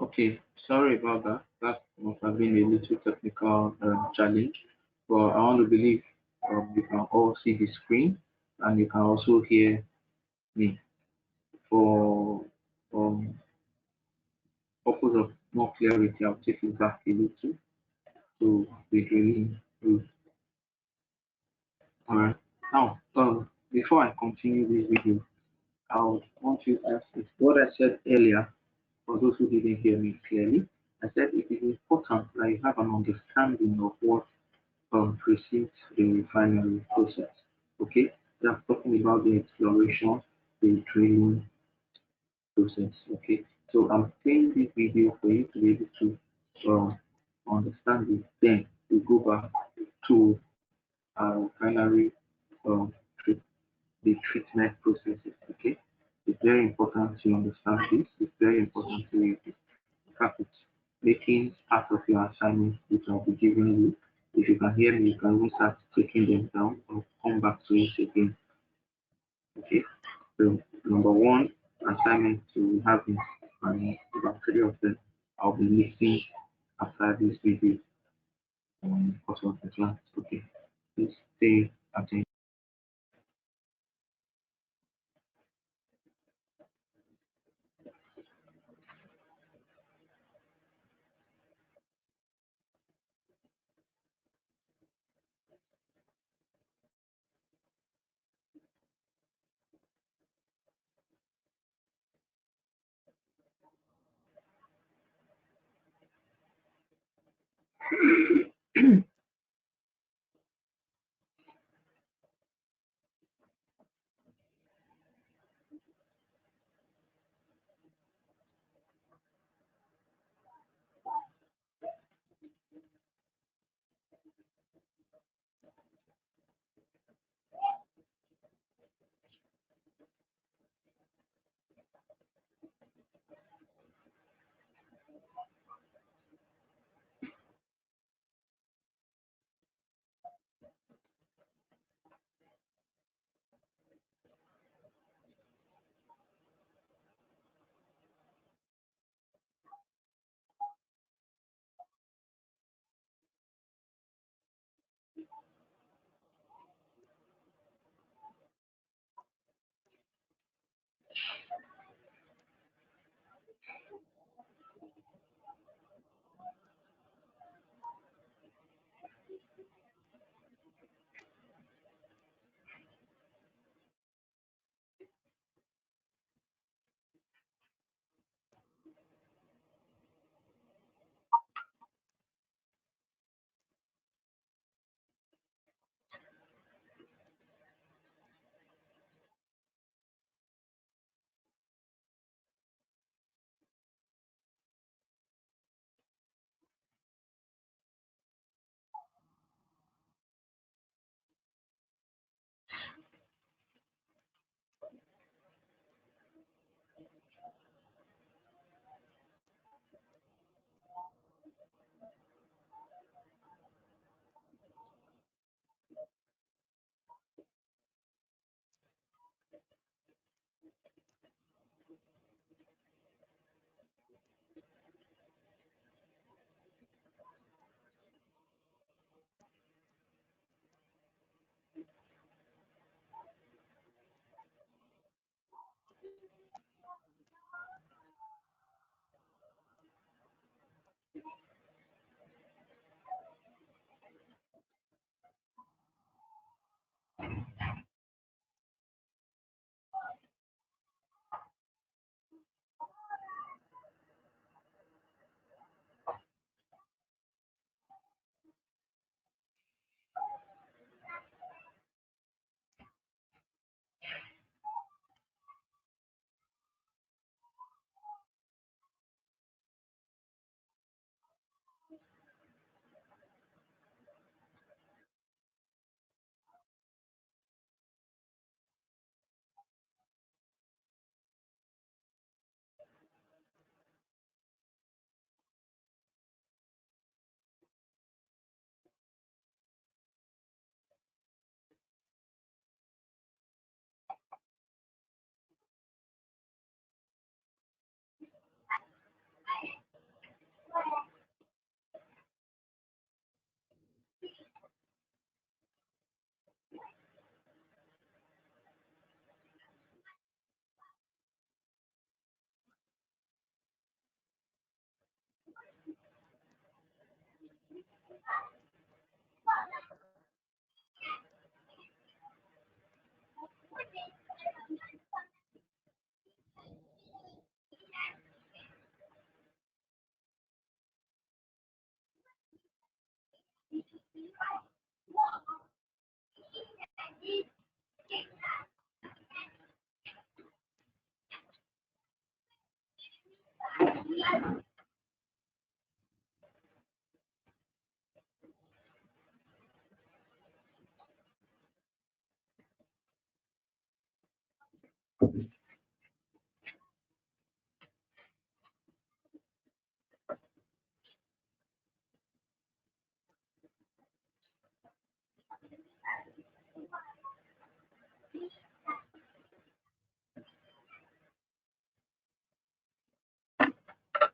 Okay, sorry about that. That must have been a little technical challenge, but I want to believe you can all see the screen and you can also hear me. For purpose of more clarity, I'll take it back a little to be really good. All right. Now, before I continue this video, I would want you to ask this. What I said earlier, for those who didn't hear me clearly, I said it is important that you have an understanding of what precedes the refinery process. Okay, that's talking about the exploration, the drilling process. Okay, so I'm playing this video for you to be able to understand it. Then we go back to our refinery um, treat, the treatment processes. Okay, it's very important to understand this. It's very important to read it. In fact, it's making part of your assignment which I'll be giving you. If you can hear me, you can even start taking them down or come back to it again. Okay. So number one assignment to have is about three of them. I'll be listing after this video because of the class. Okay. Please stay attention.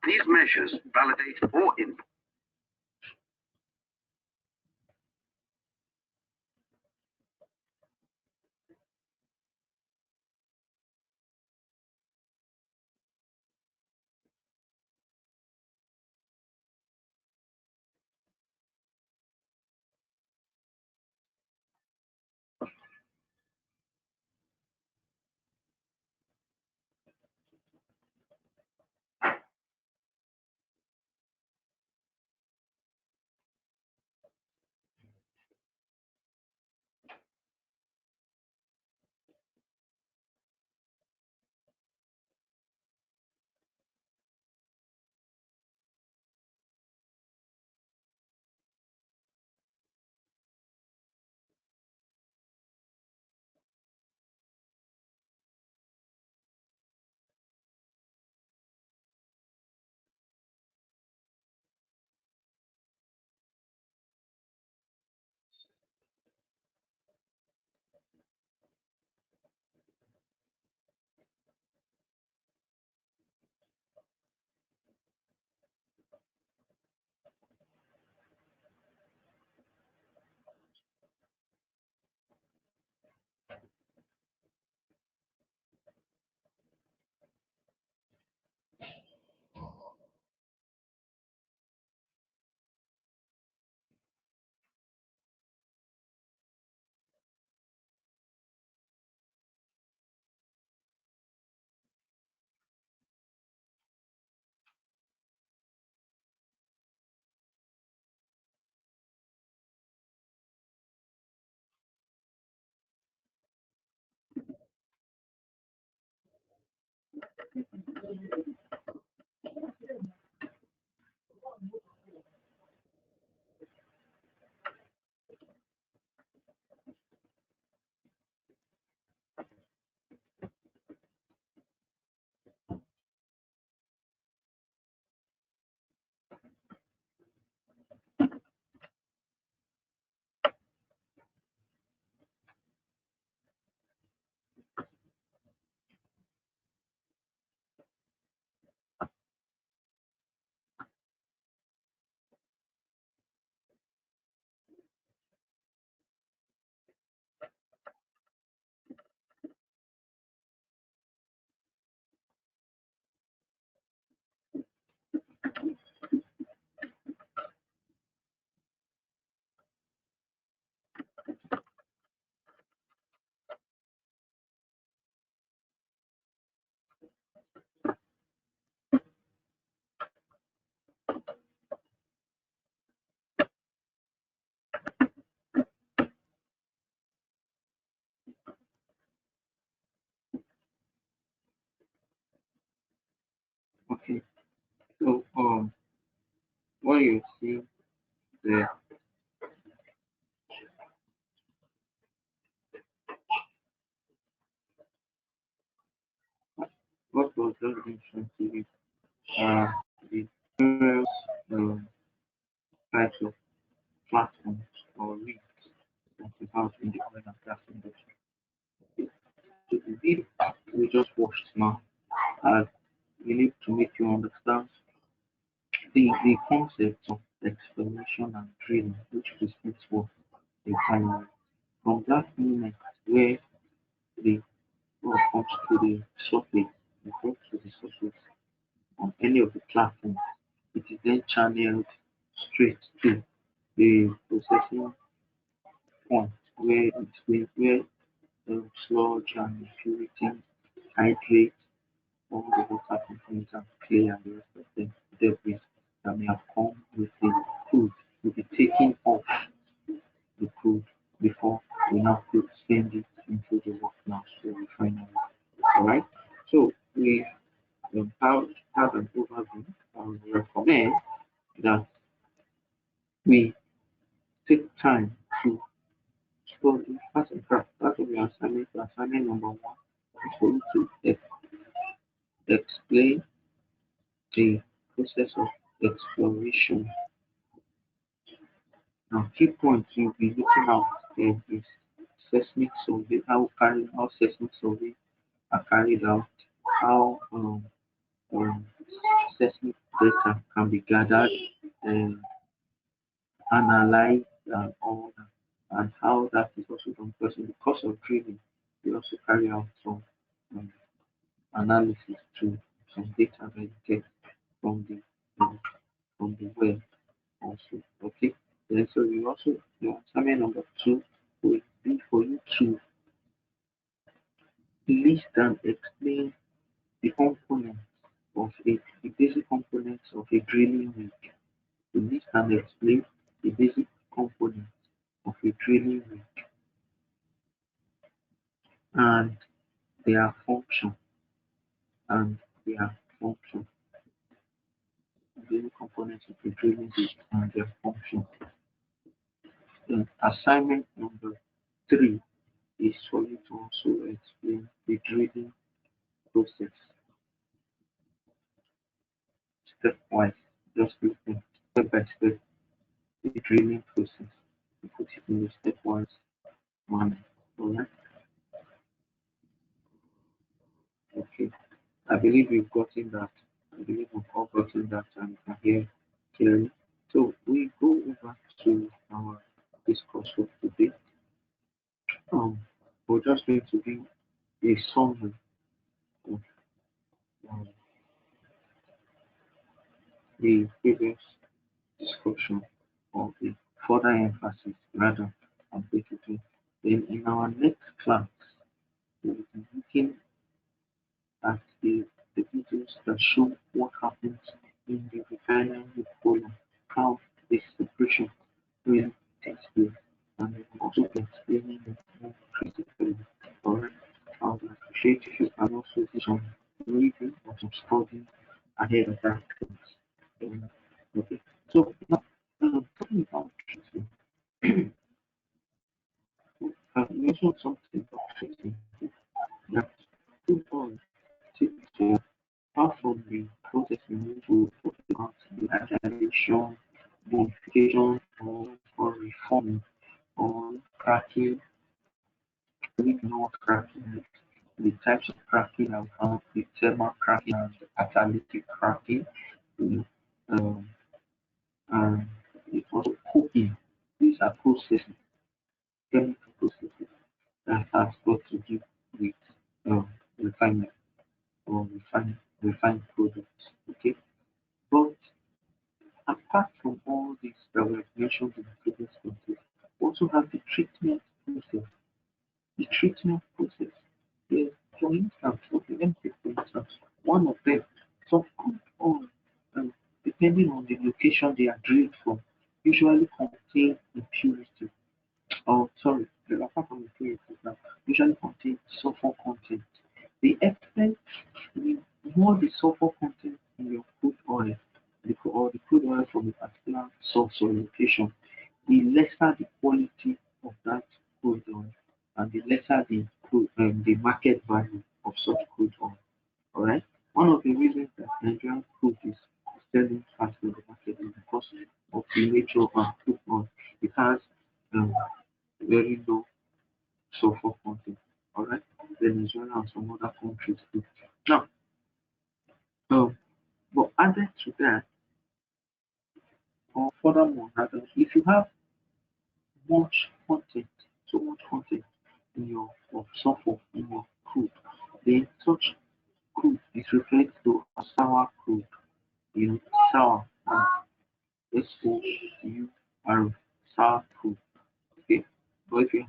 These measures validate or Okay. So what you see there, what was just mentioned to you, the various types of platforms or risks that we have in the oil and gas industry. So the video we just watched now, uh, we need to make you understand the concept of exploration and drilling, which respects for the refinery. From that moment where the oil comes to the surface, it comes to the surface on any of the platforms, it is then channeled straight to the processing point where sludge and impurity, hydrate, all the water components and clay and the rest of them debris that may have come with the crude will be taken off the crude before we now put send it into the work now so refinery. Alright? So we have an overview. I would recommend that we take time to study as a craft. That's what we are assignment. Assignment number one is for you to explain the process of exploration. Now, key points you'll be looking out there is seismic survey, how seismic survey are carried out, how um, seismic data can be gathered and analyzed and all that, and how that is also done. Because in the course of drilling, we also carry out some um, analysis to some data that you get from the well also. Okay. Then so you also your assignment number two will be for you to list and explain the components of the basic components of a drilling rig. To list and explain the basic components of a drilling rig and their function and their function. Basic components of a drilling rig and their function. Then assignment number three is for you to also explain the drilling process stepwise, just looking step by step the drilling process. You put it in the stepwise manner. Alright, okay. I believe we've gotten that. I believe we've all gotten that and you can hear clearly. So we go over to our discourse for today. Um, we're just going to be a summary of um, the previous discussion or the further emphasis rather on basically. Then in our next class, we will be looking at the videos that show what happens in the refinery column, how the separation really takes place, and we will also be explaining it more critically. Alright, I would appreciate if you can also do some reading or some studying ahead of that class. Okay, so now talking about treatment, you mentioned something about treatment that food oil takes apart from the process removal of the hydration, modification, or reforming, or cracking, we know what cracking is. The types of cracking are found the thermal cracking and the catalytic cracking. You um, and it's also cooking. These are processes, chemical processes that has got to do with refinement or refined products. Okay, but apart from all these that were mentioned in the previous classes, we also have the treatment process. The treatment process. Yes, for instance, okay, let me take for instance, one of them, some crude oil, um, depending on the location they are drilled from, usually contain impurity. Oh, sorry, apart from impurities now, usually contain sulfur content. The extent, the more the sulfur content in your crude oil, or the crude oil from a particular source or location, the lesser the quality of that crude oil and the lesser the market value of such crude oil. All right. One of the reasons that Nigerian crude is selling fast in the market is because of the nature of our crude oil. It has um, very low sulfur content. All right. Venezuela and some other countries too. Now, um, but added to that, or furthermore, rather, if you have much content, so much content in your of sulfur in your crude, then such crude is referred to as sour crude. You know, sour, S-O-U-R.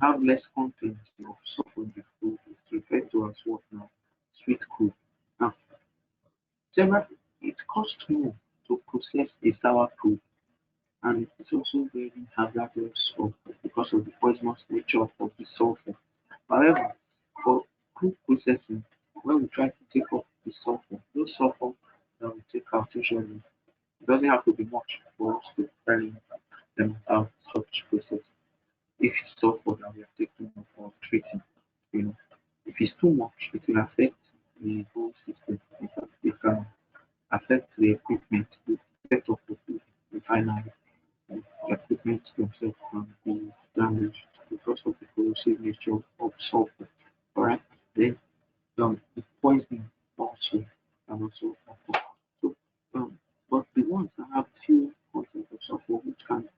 have less content of sulfur in the crude. It's referred to as what now? Sweet crude. Now, several, it costs more to process a sour crude, and it's also very hazardous because of the poisonous nature of the sulfur. However, for crude processing, when we try to take off the sulfur, those sulfur that we take out usually, it doesn't have to be much for us to carry them out such process. If it's sulfur that we are taking off or treating, you know, if it's too much, it will affect the whole system. It can affect the equipment, the setup of the refinery. The equipment themselves can be damaged because of the corrosive nature of sulfur. Alright, then the poisoning also can also occur. So, but the ones that have few content of sulfur which can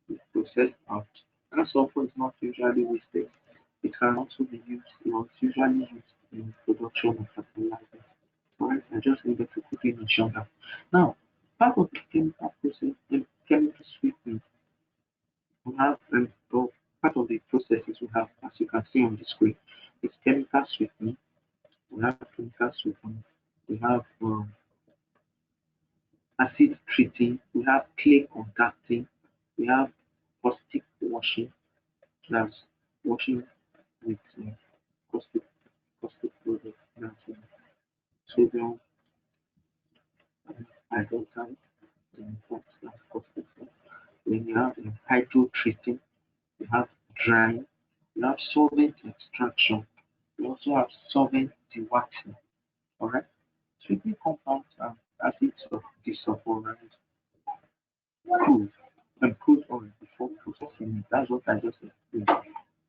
be processed out, that sulfur is not usually wasted. It can also be used, it's usually used in production of fertilizer. Alright, I just needed to quickly mention that. Now, part of the chemical process, the chemical sweetening, we have so part of the processes we have, as you can see on the screen, is chemical sweetening. We have chemical sweetening. We have acid treating. We have clay contacting. We have caustic washing. That's washing with caustic caustic products. That's sodium hydroxide. That's caustic. Then you have hydro treating. We have drying. We have solvent extraction. We also have solvent dewaxing. All right. Sweetening compounds and acids of disulfurized crude and crude oil before processing it. That's what I just explained.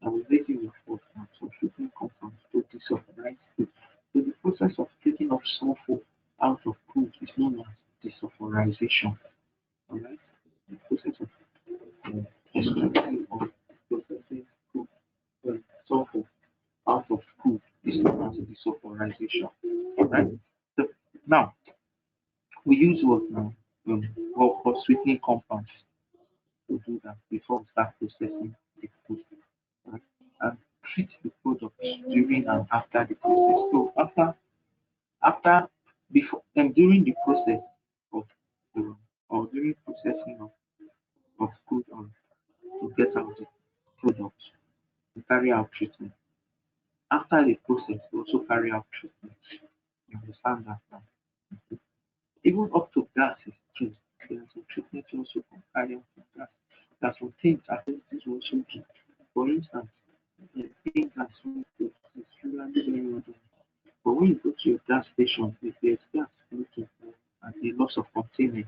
I will make you report now some sweetening compounds to disulfurize crude. So the process of taking off sulfur out of crude is known as desulfurization. All right. The process of extracting or processing crude, sulfur out of crude is known as desulfurization. All right. So now we use what now? What for sweetening compounds to do that before we start processing the food, right? And treat the products during and after the process. So after before and during the process of or during processing of food on to get out the products, we carry out treatment. After the process, we also carry out treatment. You understand that now? Even up to gases too. There are some treatments also for carry out some gas. There are some things authorities will also do. For instance, being gas when it is usually very urgent. But when you go to your gas station, if there's gas leaking and the loss of containment,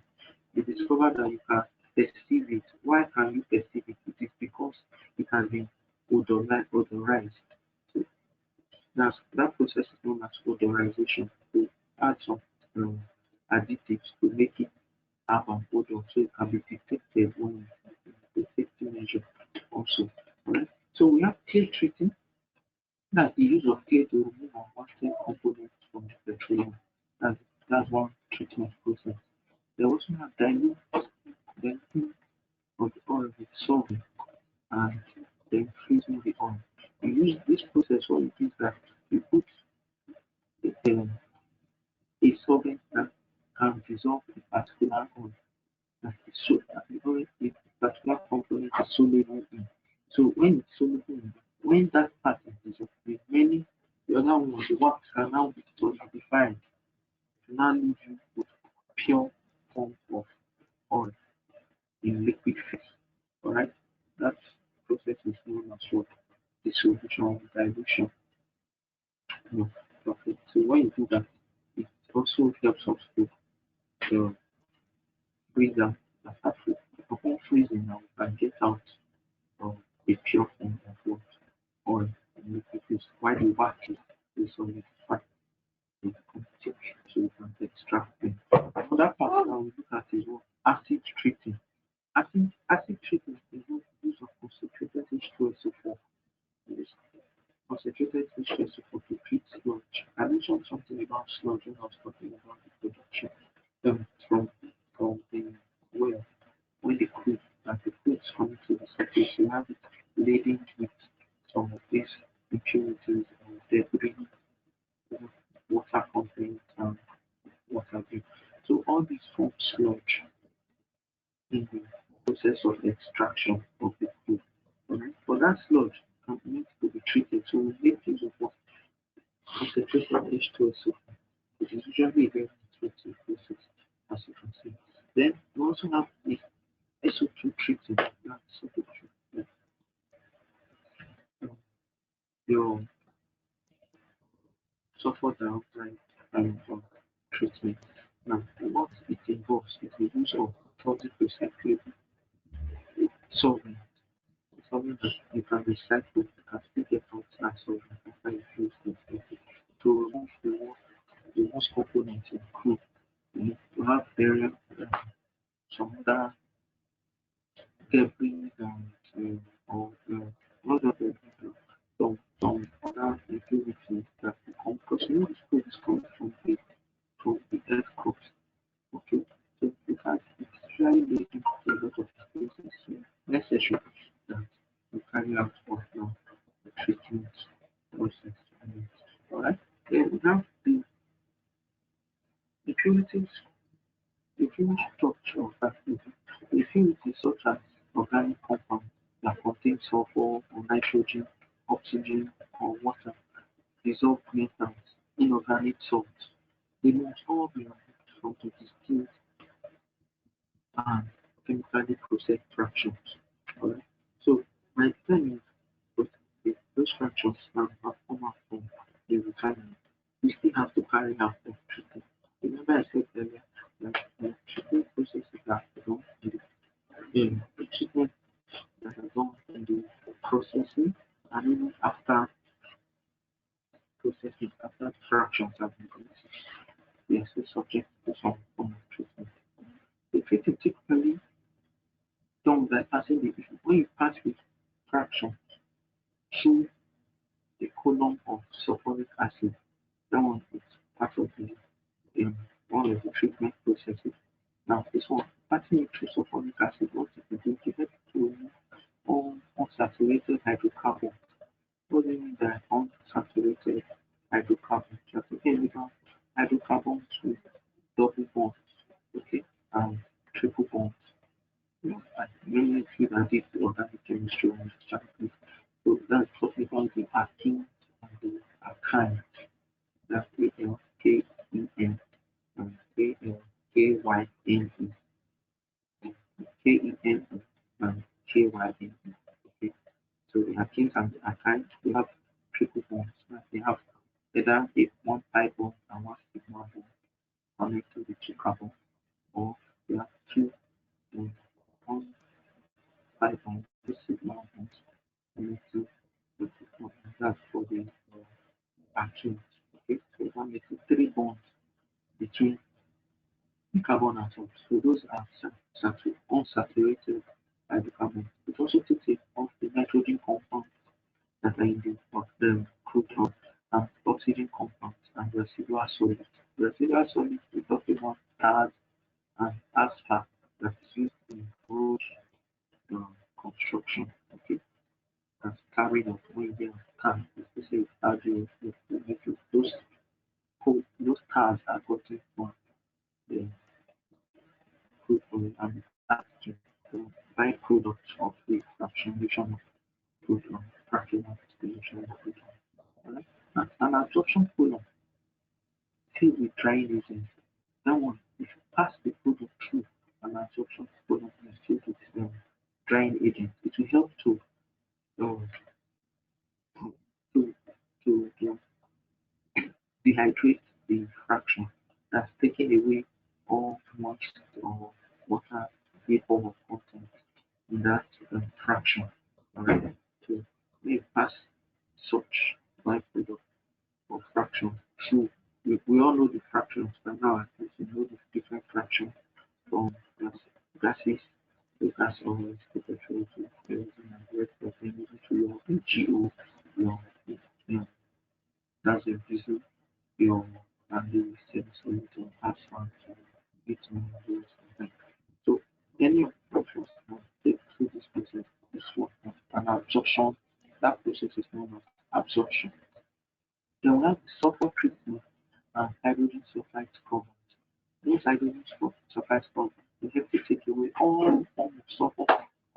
you discover that you can perceive it. Why can you perceive it? It is because it has been odorized. So that process is known as odorization. To add some um, additives to make it have an odor so it can be detected when the safety measure also. Alright. So we have clay treating. That's the use of clay to remove unwanted components from the petroleum. That's, that's one treatment process. They also have diluting of the oil with solvent and then freezing the oil. You use this process what it is that you put um, a solvent that can dissolve a particular oil that is so that the oil a particular component is soluble in. So when it's soluble in, when that part is dissolved, the many the other one, the wax can now be solidified to now leave you with pure form of oil in liquid phase. Alright? That process is known as what? Dissolution or dilution. No, okay. So when you do that, it also helps us to uh, freeze them. After upon freezing now, we can get out a pure form of what? Oil in liquid phase. While the wax is solidified in competition, so we can extract them. Another part that we look at is what? Acid treating. Acid treatment involves the use of concentrated H2SO4. Yes, concentrated H2SO4 to treat sludge. I mentioned something about sludge when I was talking about the production from the well. When the crude, that the crude is coming to the surface, you have it laden with extraction of the food. Alright? But that sludge needs to be treated. So we make use of what concentrated H2SO. It is usually a very expensive process, as you can see. Then we also have the SO2 treating. That's SO2 treatment. Your sulfur dioxide treatment. Now, what it involves is the use of toxic recyclable solvent. Solvent that you can recycle, you can still get out that solvent after you use it. To remove the most components in crude, you need to have burial, some other debris or not just debris, some other impurities that come because you know this food is coming from the earth crust. Okay, so because it's usually leading to a lot of expenses, so necessary that we carry out what now the treatment process. Alright, then we have the impurities, impurity structure of that food. Impurities such as organic compounds that contain sulfur or nitrogen, oxygen, or water, dissolved metals, inorganic salts. They must all be removed from the distinct and chemically processed fractions. Alright. So by the time those fractions now have come out from the refinery, we still have to carry out the treatment. Remember I said earlier that the treatment processes are done the treatment that are done in the processing and even after processing, after the fractions have been produced, they are still subject to some form of treatment. The treatment typically done by passing the when you pass with fraction through the column of sulfuric acid. That one is part of the one of the treatment processes. Now this one passing it through sulfuric acid, what it is to get to remove all unsaturated hydrocarbons. What do you mean by unsaturated hydrocarbons? Just chemical hydrocarbons with double bonds, okay, and triple bonds. You know, I mainly feel that this organic chemistry and chemistry. So that's what we call the alkene and the alkyne. That's ALKEN and ALKYNE. KEN and KYNE. Okay. So the alkenes and the alkynes, they have triple bonds. They have either one pi bond and one sigma bond connected to the two carbons, or they have two one pi bond, two sigma bonds connected to the two carbons. That's for the alkenes. Okay, so that makes it three bonds between the carbon atoms. So those are unsaturated hydrocarbons. It also takes it off the nitrogen compounds that are in the crude oil and oxygen compounds and residual solids. Residual solids we talk about tar and asphalt that is used in road construction. Okay, that's carried out when you get tar, especially those tars are gotten from the crude oil and it's added to the byproducts of the fractionation of crude oil, cracking of distillation of crude oil. Alright? And an absorption column filled with drying agents. That one, if you pass the product through an absorption column and filled with drying agents, it will help uh, to dehydrate the fraction. That's taking away all moist or water vapor of content in that fraction. Alright, so we pass such byproduct or fraction through. We all know the fractions by now. At least we know the different fractions from gases, the gas oils, the petrol, to kerosene, and the rest of them, to your GO, your, your that's your diesel, your and the semi-solid or asphalt, bitumen, those things. So any of the process take through this process is what an absorption. That process is known as absorption. Then we have the sulfur treatment and hydrogen sulfide scrubbers. Those hydrogen sulfide scrubbers they help to take away all form of sulfur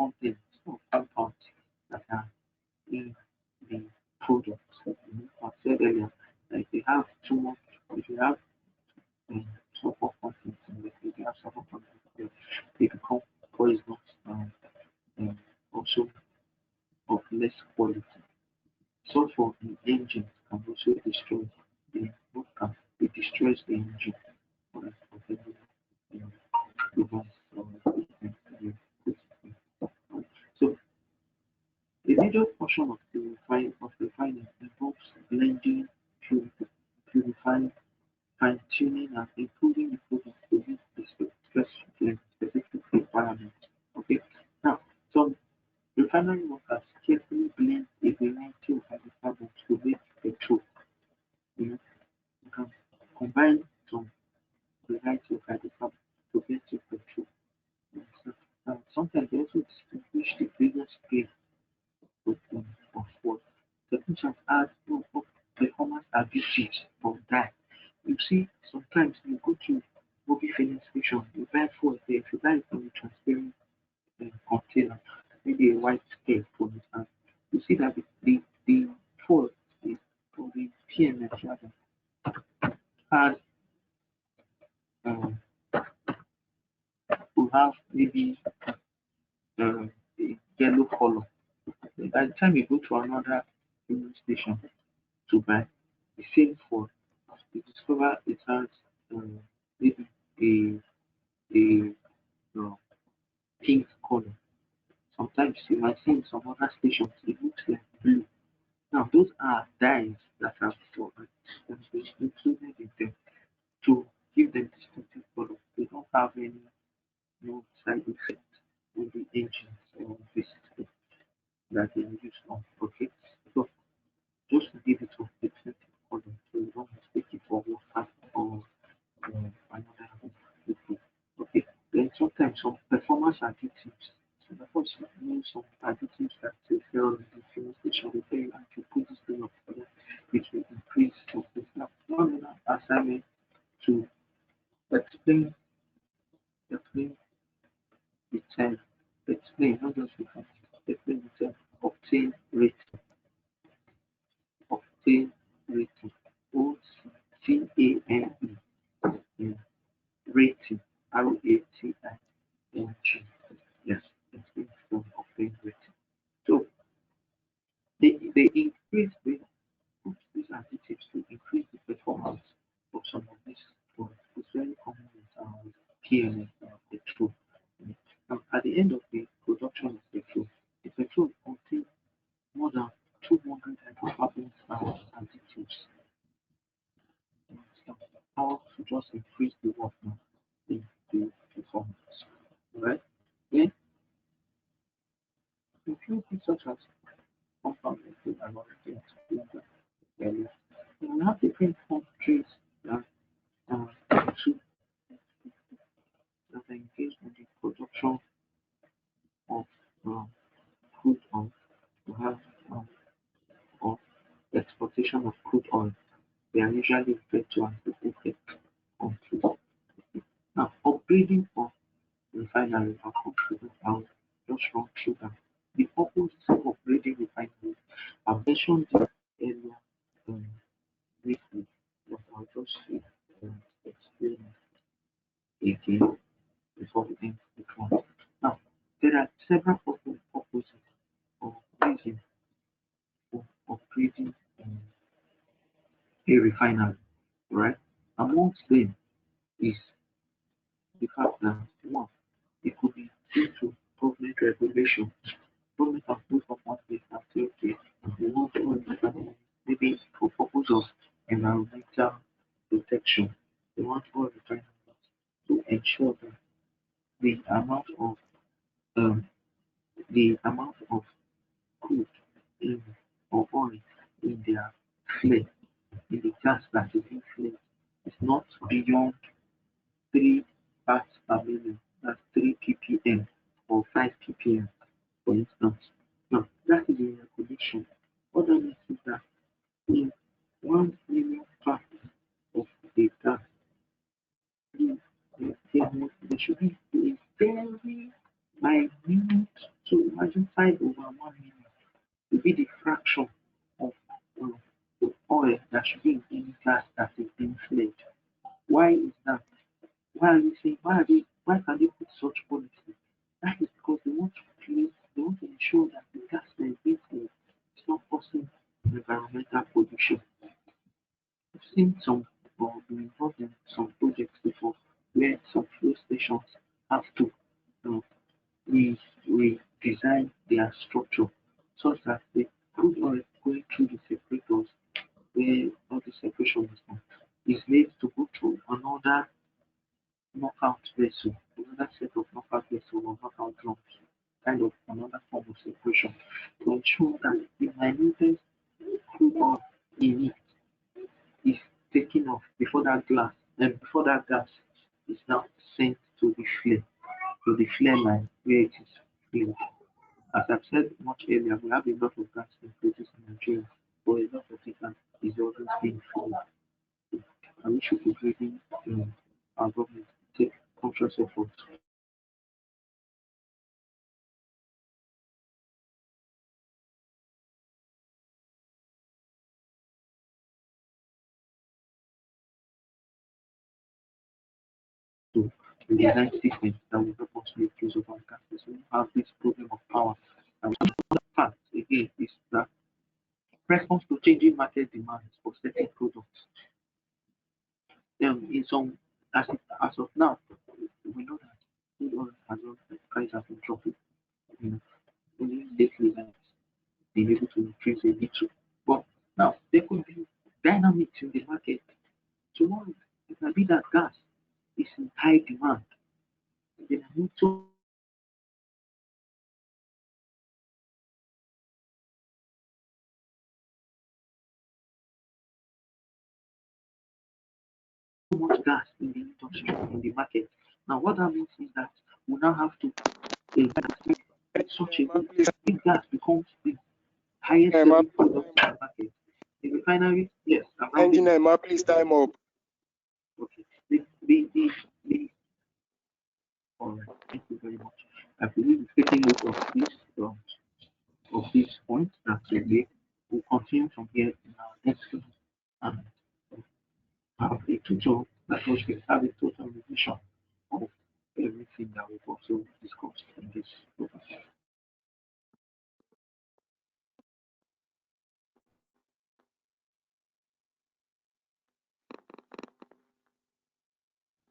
contents of compounds that are in the product. I said earlier, like they have too much, if you have um, sulfur content in it, if you have sulfur content, they become poisonous and also of less quality. Sulfur in engines can also destroy the what can it destroys the engine of any device or equipment that you put in. So a major portion of the refining involves blending, purifying, fine-tuning, and improving the product to meet the specific requirements. Okay. Now, some refinery workers carefully blend a variety of hydrocarbons to make petrol. You know, you can combine some variety of hydrocarbons to get your petrol. So, sometimes they also distinguish the various grades of what technicians add performance additives or dye. You see, sometimes you go to movie filling station, you buy fuel there. If you buy it from a transparent container, maybe a white scale for it, and you see that the fuel is for the PMS rather had um, will have maybe a yellow color. By the time you go to another filling station to buy the same fuel, you discover it has maybe a pink color. Sometimes you might see in some other stations it looks like blue. Now those are dyes that are for included in them to give them distinctive color. They don't have any no side effect on the engines or the system that they use on. Okay, so just to give it a distinctive color, so you don't mistake it for water or another liquid. Okay, then sometimes some performance additives. So of course you know some additives that they sell in the fuel station. They tell you that you put this thing up together, it will increase your this. Now, one other assignment to explain explain the term, explain not just because explain the term obtain rate, obtain rating, O C A N E, rating, RATING. Yes, explain from obtain rating. So they increase these additives to increase the performance of some of these products. It's very common with PMS petrol. At the end of the production of petrol, the petrol contains more than 200 hydrocarbons and additives. So how to just increase the work now, the performance. Alright? Then impurities such as compound liquid and other things earlier. We have different countries that to that are engaged in the production of um, crude oil. We have of exploitation of crude oil. They are usually referred to as the OPEC countries. Now, upgrading of refinery are considered as just run through that. The purpose of upgrading refineries, I mentioned this earlier um, briefly, but I'll just explain it again before we end the class. Now, there are several purposes or reasons for upgrading a refinery, right? Amongst them is the fact that one, it could be due to government regulation. Government can put up one place and say, okay, we want to refinery, maybe for purpose of environmental protection. They want all refineries to ensure that the amount of um, the amount of crude in or oil in their flame, in the gas that is in flame, is not beyond 3 parts per million. That's 3 ppm or 5 ppm, for instance. Now, that is a regulation. What that means is that in 1 million parts of the gas, there should be a very minute So imagine 5/1 million will be the fraction of the oil that should be in any gas that is being flared. Why is that? Why are you saying why can they put such policy? That is because they want to ensure that the gas that is being flared is not causing environmental pollution. I've seen some or been involved in some projects before where some fuel stations have to um, we redesign their structure such that the crude oil going through the separators where all the separation is done is made to go through another knockout vessel, another set of knockout vessel or knockout drums, kind of another form of separation to ensure that the minutest crude oil in it is taken off before that glass and before that gas is now sent to the flare line where it is flared. As I've said much earlier, we have a lot of gas in places in Nigeria, but a lot of it is always being flared. I wish we could really our government take conscious efforts to design systems that will help us make use of our gases. We have this problem of power. And the fact again is that response to changing market demands for certain products. In some as of now, we know that crude oil has not the price has been dropping. You know, only lately that been able to increase a little. But now there could be dynamics in the market. Tomorrow it might be that gas is in high demand. There are not so much gas in the industry in the market. Now what that means is that we now have to such a way Please, if gas becomes the highest Emma, selling product in the market. The refinery, yes, I'm rounding up. engineer, Emma, please time up. Okay. The all right. Thank you very much. I believe we've taken note of this point that today we'll continue from here in our next class and have a total that we have a total revision of everything that we've also discussed in this program.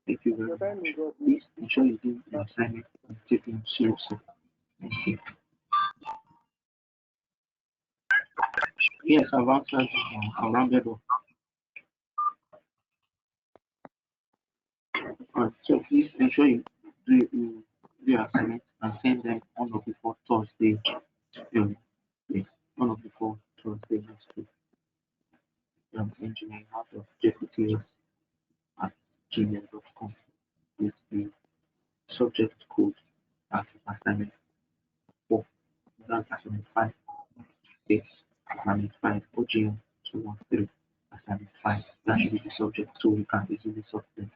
Thank you very Your time much. is up. Please ensure you do your assignment and take it seriously. Thank you. Yes, I've answered rounded up. So please ensure you do your assignment and send them on or before Thursday. Um, yes, on or before Thursday next week. Engineering out of JPTS at gmail.com with the subject code as assignment 4. That's assignment 5. It's assignment 5 OGM 213 assignment 5. That should be the subject so we can easily solve them.